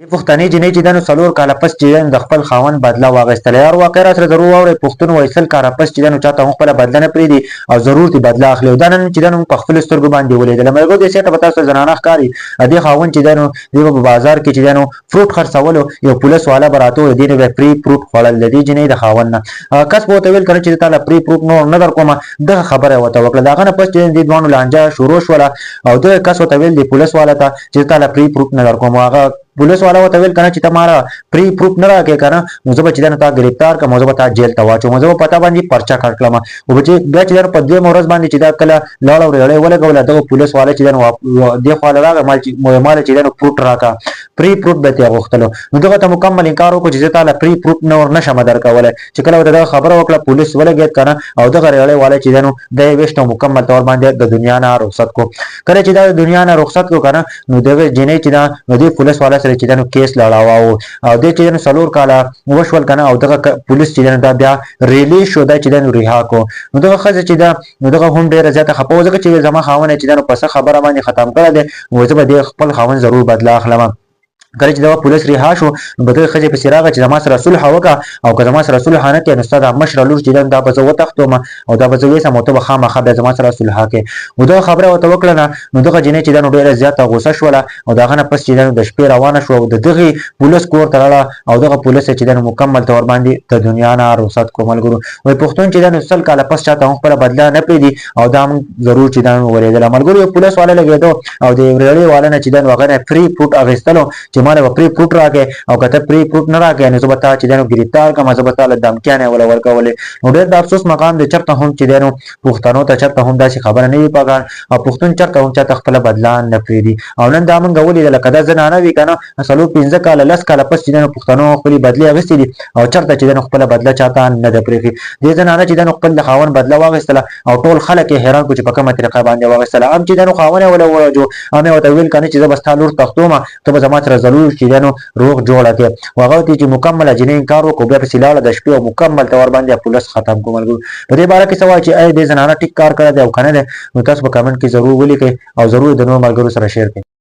پښتنې جنې چې دنو څلور کاله پس چې د خپل خاوند بدله واغېستله یار واقع را سره ضرور واورئ پښتون وایي سل کاله پس چې دنو چاته هم خپله بدله نه پرېږدي او ضرور دې بدله اخلي او دا نن چې دنو په خپلو سترګو باندې ولیدله ملګرو دې سیټه به تاسو زنانه ښکاري دې خاوند چې دنو دوی به په بازار کې چې دنو فروټ خرڅولو یو پولیس والا به راته وویل دې نه به پرې فروټ خوړل د دې جنۍ د خاوند نه کس به ورته ویل که نه چې تا له پرې فروټ نور نه در کومه دغه خبره یې ورته وکړه د هغه نه پس چې دې دواړو لانجه شروع شوله او دغه کس ورته ویل دې پولیس والا ته چې تا له پرې فروټ نه در کوم هغه पुलिस वाला ورته ویل کنه چې ته مارا پری پروف نه راکې کنه نو زه به چې تا گرفتار کوم زه به تا جیل ته واچوم زه به پتا باندې پرچا کړ کړم او چې بیا چې په دوه مورز باندې چې دا کله لاړ او ریړې ولګول دغه پولیس والا چې دی خو له راغی مال چې دا پروف راکا پری پروف به ته غوښتلو نو دغه ته مکمل انکار وکړ چې تعالی پری پروف نور نشم درکوله چې کله دا خبره وکړه پولیس ولګید کنه او دغه ریړې والا چې دنو د وښتو مکمل تور باندې د دنیا نه رخصت کو کله چې دا دنیا نه رخصت کو کنه نو دغه جنې چې دا نو دی پولیس والا سره چې دنو کیس لړاوه او د چې دنو سلور کاله وشول کنه او دغه پولیس چې دا بیا ریلی شو دا چې دنو ریها کو نو دغه خزه چې دا نو دغه هم ډیره زیاته خپوزه چې زما خاونه چې دنو پس خبره باندې ختم کړه دي و زه به د خپل خاون ضرور بدلا اخلم کله چې دا پولیس ریها شو نو دغه خځې په سراغه چې زما سره صلح وکړه او که زما سره صلح نه کړي نو استاد مشر لور چې دا به زه وتښتوم او دا به زه وېسم او ته به خامخا بیا زما سره صلح کې او دغه خبره ورته وکړه نو دغه جنۍ چې دا نو ډېره زیاته غوسه شوله او د هغه نه پس چې دا د شپې روانه شوه او د دغې پولیس کور ته لاړه او دغه پولیس چې دا مکمل طور باندې د دنیا نه رخصت کړو ملګرو وایي پښتون چې دا نو سل کاله پس چاته هم خپله بدله نه پرېږدي او دا موږ ضرور چې دا ورېدله ملګرو یو پولیس والا لګېدو او د ریړې والا نه چې دا هغه نه فري فروټ اخیستلو چې ما نه به فري فروټ راکې او کته پری پروف نه راکې نو زه به تا چې دنو گرفتار کوم زه به تا له دمکیانې ولا ورکولې نو ډېر د افسوس مقام دی چرته هم چې دنو پښتنو ته چرته هم داسې خبره نه وي پکار او پښتون چرته هم چاته خپل بدلان نه پرېږدي او نن دا موږ ولیدل که دا زنانه وي کنه څلور پنځه کاله لس کاله پس چې دنو پښتنو خپلې بدلې اخیستې دي او چرته چې دنو خپله بدله چاته نه ده پرېښې دې زنانه چې دنو خپل د خاوند بدله واخیستله او ټول خلک یې حیران کړو چې په کومه طریقه باندې واخیستله هم چې دنو خاوند یې ولا وجو هم یې ورته ویل کنه چې زه به ستا لور تښتوم ته به زما سره ضرور چې دنو روغ جوړه کې وغه چې مکمل جنې انکار وکړو بیا په سلاله د شپې او مکمل تور باندې پولیس ختم کوم ملګرو په دې باره کې سوال چې اې دې زنانه ټیک کار کړی دی او کنه نو تاسو په کمنټ کې ضرور ولیکئ او ضرور د نور ملګرو سره شیر کړئ